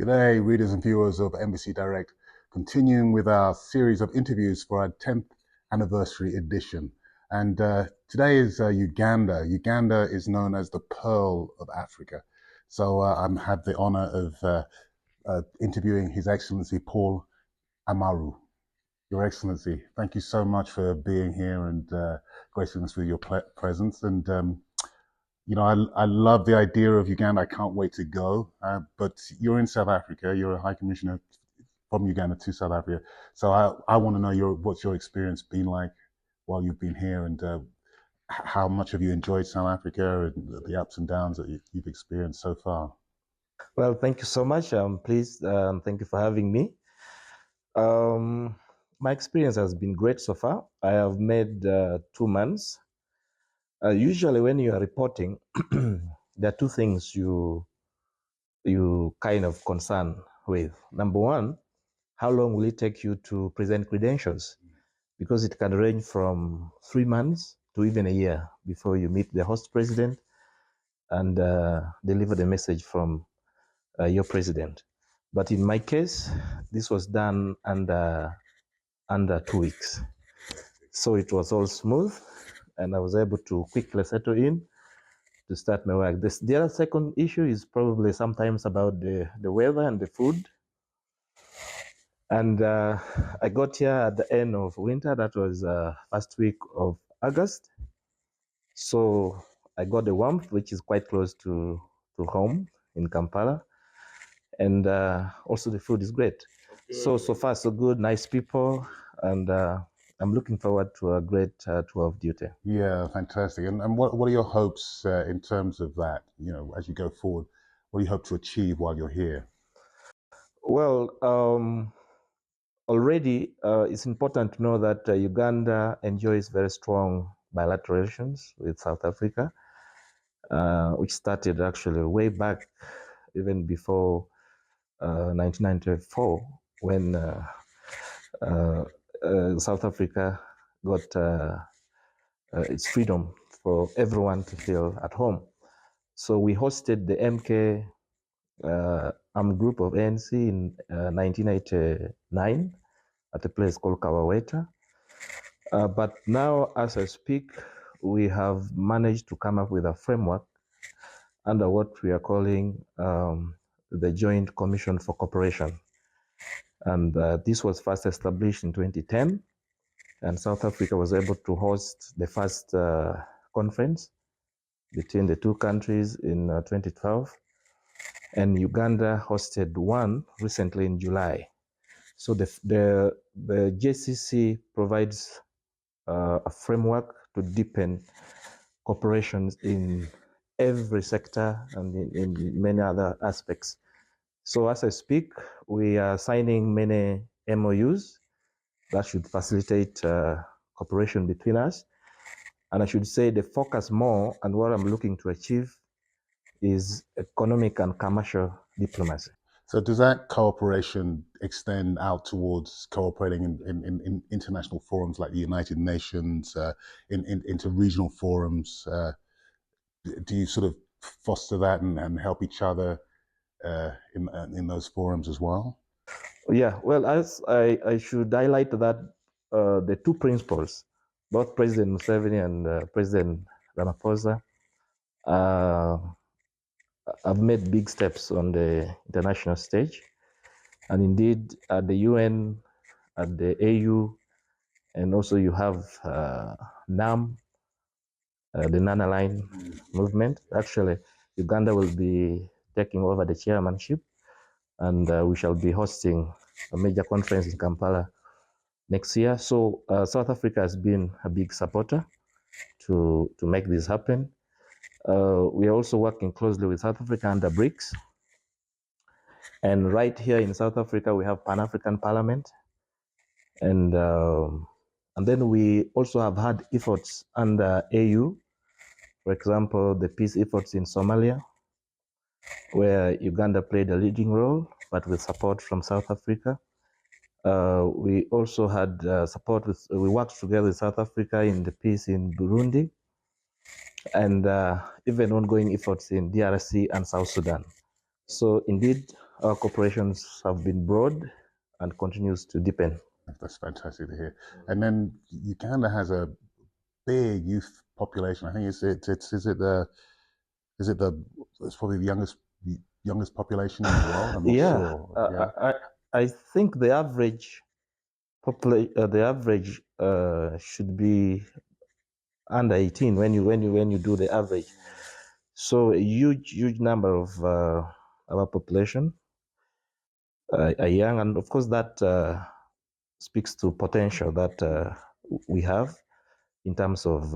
G'day, readers and viewers of Embassy Direct, continuing with our series of interviews for our 10th anniversary edition. And today is Uganda. Uganda is known as the Pearl of Africa. So I have the honor of interviewing His Excellency Paul Amoru. Your Excellency, thank you so much for being here and gracing us with your presence. And I love the idea of Uganda. I can't wait to go. But you're in South Africa. You're a High Commissioner from Uganda to South Africa. So I want to know what's your experience been like while you've been here, and how much have you enjoyed South Africa and the ups and downs that you've experienced so far? Well, thank you so much. I'm pleased. Thank you for having me. My experience has been great so far. I have made 2 months. Usually, when you are reporting, there are two things you kind of concern with. Number one, how long will it take you to present credentials? Because it can range from 3 months to even a year before you meet the host president and deliver the message from your president. But in my case, this was done under 2 weeks. So it was all smooth, and I was able to quickly settle in to start my work. The other second issue is probably sometimes about the weather and the food. And I got here at the end of winter. That was first week of August. So I got the warmth, which is quite close to home in Kampala. And also the food is great. So far so good, nice people, and I'm looking forward to a great tour of duty. Yeah, fantastic. And what are your hopes in terms of that? As you go forward, what do you hope to achieve while you're here? Well, already it's important to know that Uganda enjoys very strong bilateral relations with South Africa, which started actually way back, even before 1994, when South Africa got its freedom for everyone to feel at home. So we hosted the MK armed group of ANC in 1989 at a place called Kawaweta. But now, as I speak, we have managed to come up with a framework under what we are calling the Joint Commission for Cooperation. And this was first established in 2010, and South Africa was able to host the first conference between the two countries in 2012, and Uganda hosted one recently in July. So the JCC provides a framework to deepen cooperation in every sector and in many other aspects. So as I speak, we are signing many MOUs that should facilitate cooperation between us. And I should say the focus more and what I'm looking to achieve is economic and commercial diplomacy. So does that cooperation extend out towards cooperating in international forums like the United Nations, into regional forums? Do you sort of foster that and help each other in those forums as well? Yeah, well, as I should highlight that the two principles, both President Museveni and President Ramaphosa, have made big steps on the international stage. And indeed, at the UN, at the AU, and also you have NAM, the non-aligned movement. Actually, Uganda will be taking over the chairmanship, and we shall be hosting a major conference in Kampala next year. So South Africa has been a big supporter to make this happen. We are also working closely with South Africa under BRICS. And right here in South Africa, we have Pan-African Parliament. And then we also have had efforts under AU, for example, the peace efforts in Somalia, where Uganda played a leading role, but with support from South Africa. We also had support we worked together with South Africa in the peace in Burundi, and even ongoing efforts in DRC and South Sudan. So indeed, our cooperations have been broad and continues to deepen. That's fantastic to hear. And then Uganda has a big youth population. I think it's is it the it's probably the youngest population in the world. I'm not Yeah, sure. Yeah, I think the average should be under 18 when you do the average. So a huge number of our population are young, and of course that speaks to potential that we have in terms of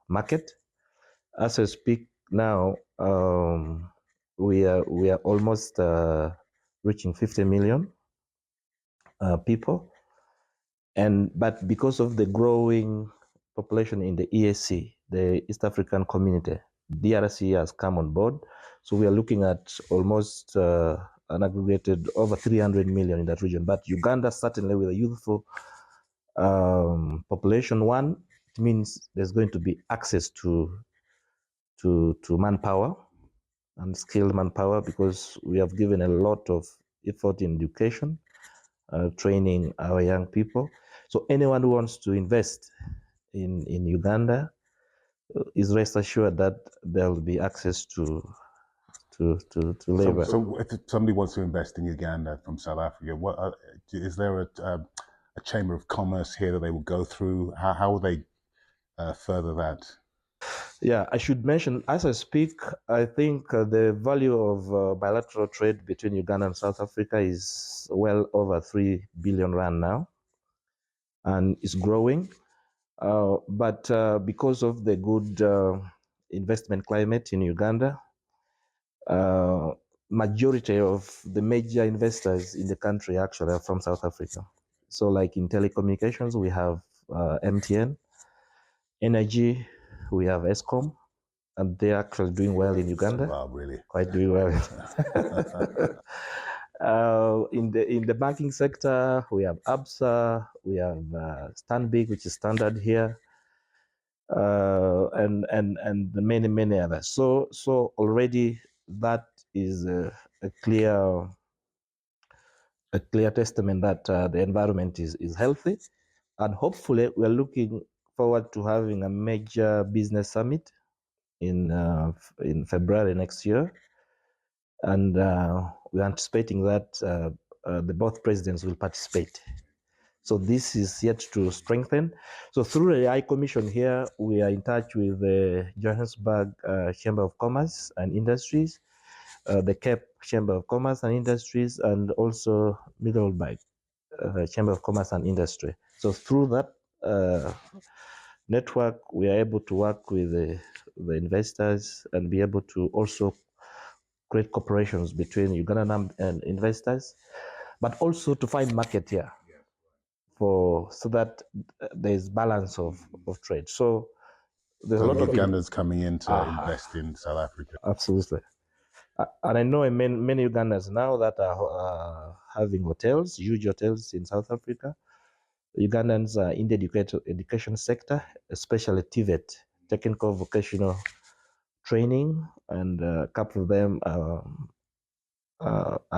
market. As I speak now, we are almost reaching 50 million people, but because of the growing population in the EAC, the East African Community, DRC has come on board. So we are looking at almost an aggregated over 300 million in that region. But Uganda, certainly with a youthful population, one, it means there's going to be access to manpower and skilled manpower, because we have given a lot of effort in education, training our young people. So anyone who wants to invest in Uganda is rest assured that there will be access to labor. So if somebody wants to invest in Uganda from South Africa, what is there a chamber of commerce here that they will go through? How will they further that? Yeah, I should mention, as I speak, I think the value of bilateral trade between Uganda and South Africa is well over 3 billion rand now, and it's growing. But because of the good investment climate in Uganda, majority of the major investors in the country actually are from South Africa. So like in telecommunications, we have MTN, energy, we have Escom, and they're actually doing well in Uganda. Wow, really? Quite doing well. In the banking sector, we have ABSA, we have Stanbic, which is standard here, and many others. So already that is a clear testament that the environment is healthy, and hopefully we're looking forward to having a major business summit in February next year, and we're anticipating that the both presidents will participate. So this is yet to strengthen. So through the I Commission here, we are in touch with the Johannesburg Chamber of Commerce and Industries, the Cape Chamber of Commerce and Industries, and also Middleburg Chamber of Commerce and Industry. So through that network, we are able to work with the investors and be able to also create cooperations between Ugandan and investors, but also to find market here so that there's balance of trade. So there's a lot of Ugandans coming in to invest in South Africa. Absolutely. And I know many Ugandans now that are having hotels, huge hotels in South Africa. Ugandans are in the education sector, especially TVET, technical vocational training, and a couple of them are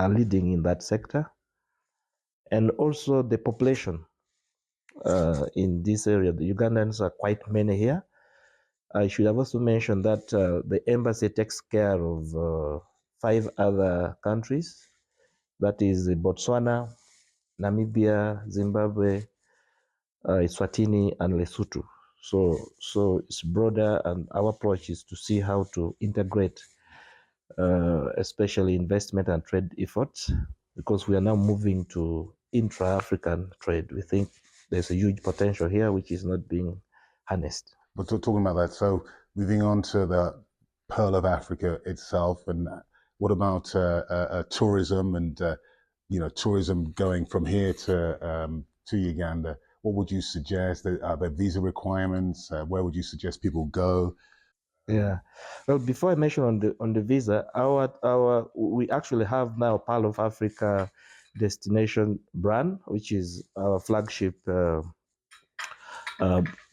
leading in that sector. And also the population in this area, the Ugandans are quite many here. I should have also mentioned that the embassy takes care of 5 other countries. That is Botswana, Namibia, Zimbabwe, Eswatini, and Lesotho. So it's broader, and our approach is to see how to integrate, especially investment and trade efforts, because we are now moving to intra-African trade. We think there's a huge potential here which is not being harnessed. But talking about that, so moving on to the Pearl of Africa itself, and what about tourism and tourism going from here to Uganda? What would you suggest? Are there visa requirements? Where would you suggest people go? Yeah. Well, before I mention on the visa, our we actually have now Pearl of Africa destination brand, which is our flagship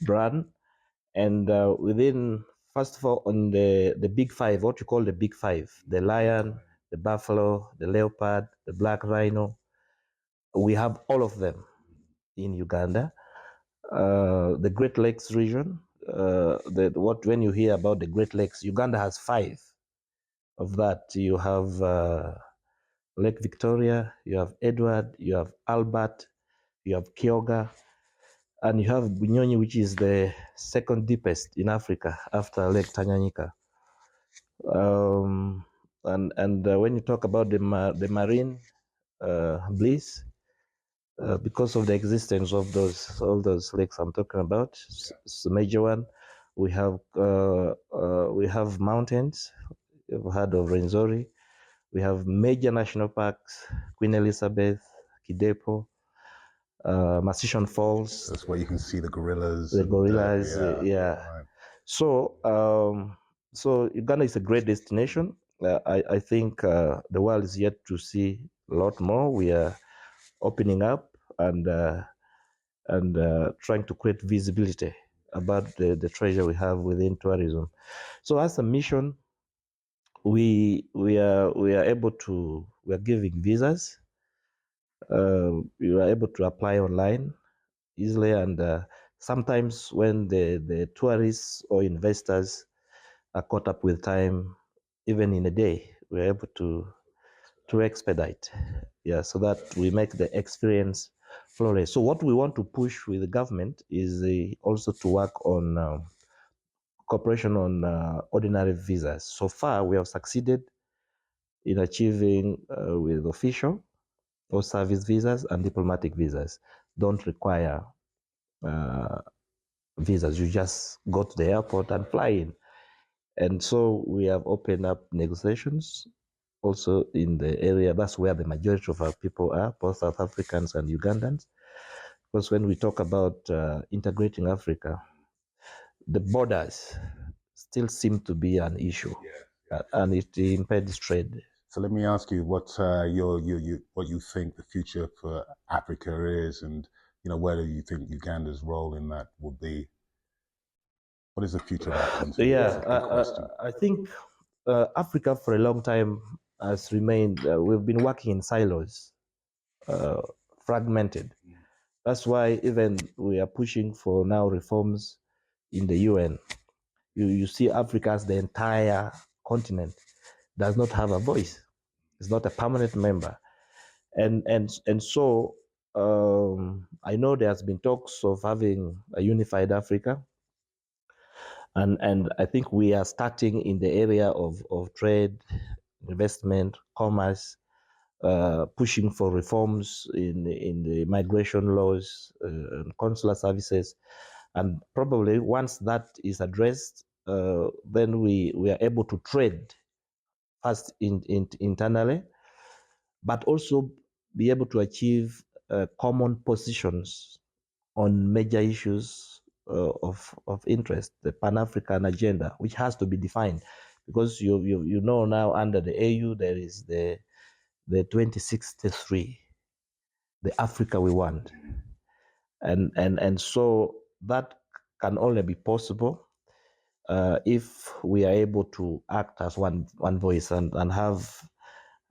brand, and within, first of all, on the big five, what you call the big five, the Lion, the buffalo, the leopard, the black rhino. We have all of them in Uganda. The Great Lakes region, when you hear about the Great Lakes, Uganda has 5 of that. You have Lake Victoria, you have Edward, you have Albert, you have Kyoga, and you have Bunyonyi, which is the second deepest in Africa after Lake Tanganyika. And when you talk about the marine bliss, because of the existence of all those lakes I'm talking about, it's the major one. We have mountains. You've heard of Rwenzori. We have major national parks: Queen Elizabeth, Kidepo, Masishon Falls. That's where you can see the gorillas. The gorillas, yeah. Right. So Uganda is a great destination. I think the world is yet to see a lot more. We are opening up and trying to create visibility about the treasure we have within tourism. So as a mission, we are giving visas. You are able to apply online easily, and sometimes when the tourists or investors are caught up with time, even in a day, we're able to expedite, so that we make the experience flawless. So what we want to push with the government is also to work on cooperation on ordinary visas. So far, we have succeeded in achieving with official or service visas, and diplomatic visas don't require visas. You just go to the airport and fly in. And so we have opened up negotiations also in the area. That's where the majority of our people are, both South Africans and Ugandans. Because when we talk about integrating Africa, the borders still seem to be an issue, and it impedes trade. So let me ask you what what you think the future for Africa is, and where do you think Uganda's role in that will be? What is the future of that continent? I think Africa for a long time has remained. We've been working in silos, fragmented. That's why even we are pushing for now reforms in the UN. You see, Africa as the entire continent does not have a voice. It's not a permanent member, and so I know there has been talks of having a unified Africa, and I think we are starting in the area of trade, investment, commerce, pushing for reforms in the migration laws and consular services. And probably once that is addressed, then we are able to trade first internally, but also be able to achieve common positions on major issues of interest, the Pan-African agenda, which has to be defined, because you know now under the AU there is the 2063, the Africa we want, and so that can only be possible if we are able to act as one voice and have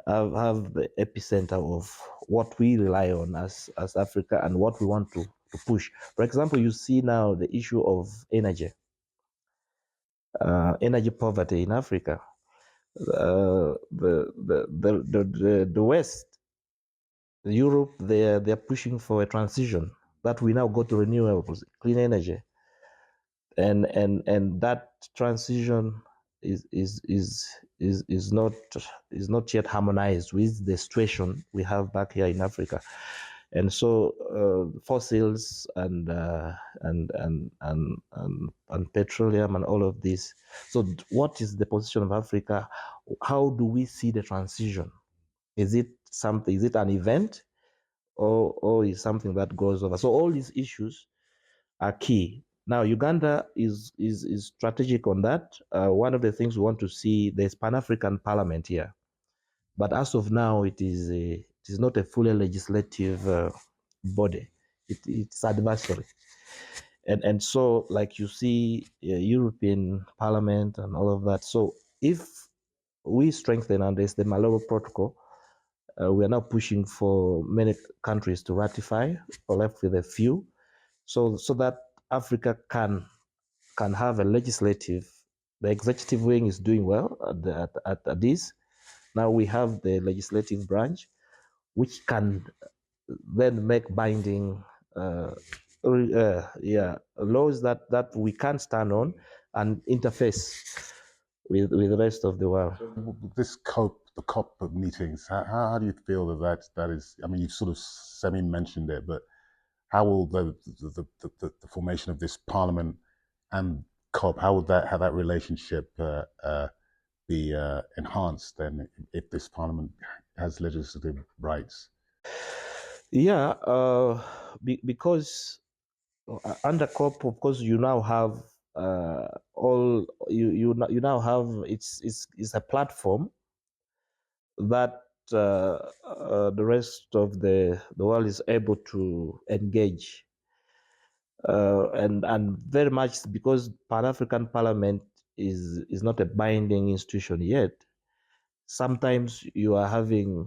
the epicenter of what we rely on as Africa and what we want to push. For example, you see now the issue of energy poverty in Africa. The West, Europe, they're pushing for a transition that we now go to renewables, clean energy, and that transition is not yet harmonized with the situation we have back here in Africa. And so fossils and petroleum and all of this. So what is the position of Africa? How do we see the transition? Is it something? Is it an event, or is something that goes over? So all these issues are key. Now Uganda is strategic on that. One of the things we want to see, there's Pan-African Parliament here, but as of now, it is not a fully legislative body. It's advisory, and so like you see European Parliament and all of that. So if we strengthen, and there's the Malabo Protocol. We are now pushing for many countries to ratify, or left with a few, so that Africa can have a legislative. The executive wing is doing well at this. Now we have the legislative branch, which can then make binding laws that we can stand on and interface with the rest of the world. This the COP meetings, how do you feel that is? I mean, you've sort of semi-mentioned it, but how will the formation of this parliament and COP, how that relationship be enhanced then if this parliament has legislative rights? Yeah, because under COP, of course, you now have you now have it's a platform that the rest of the world is able to engage, and very much because Pan-African Parliament is not a binding institution yet. Sometimes you are having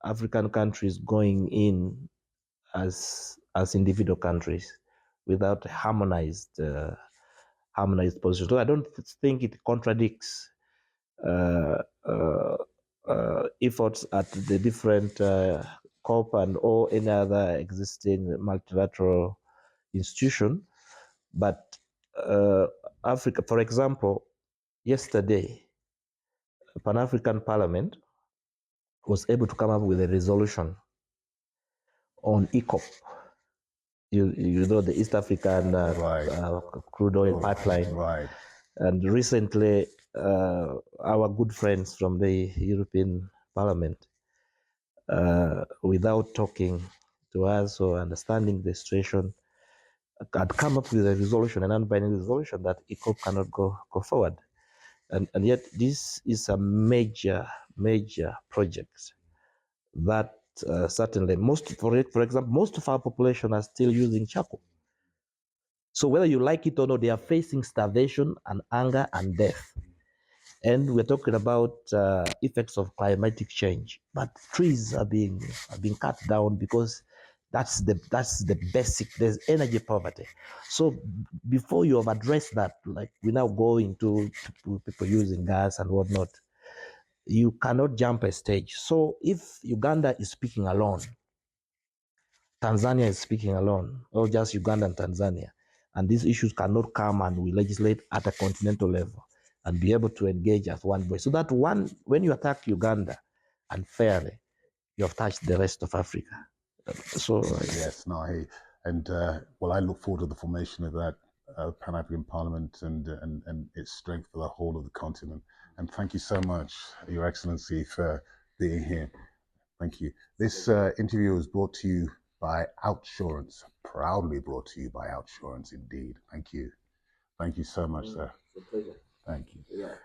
African countries going in as individual countries without harmonized position. So I don't think it contradicts efforts at the different COP and or any other existing multilateral institution. But Africa, for example, yesterday, Pan-African Parliament was able to come up with a resolution on ECOP. You know, the East African crude oil pipeline. Right. And recently, our good friends from the European Parliament, without talking to us or understanding the situation, had come up with a resolution, an non-binding resolution that ECOP cannot go forward. And yet this is a major project that certainly for example, most of our population are still using charcoal. So whether you like it or not, they are facing starvation and hunger and death. And we're talking about effects of climatic change. But trees are being cut down because that's the basic. There's energy poverty. So before you have addressed that, like we now go into people using gas and whatnot, you cannot jump a stage. So if Uganda is speaking alone, Tanzania is speaking alone, or just Uganda and Tanzania, and these issues cannot come and we legislate at a continental level and be able to engage as one voice. So that when you attack Uganda unfairly, you have touched the rest of Africa. So yes, no, hey, and well, I look forward to the formation of that Pan-African Parliament and its strength for the whole of the continent. And thank you so much, Your Excellency, for being here. Thank you. This interview was brought to you by Outsurance, proudly brought to you by Outsurance indeed. Thank you. Thank you so much, sir. it's a pleasure. Thank you. Yeah.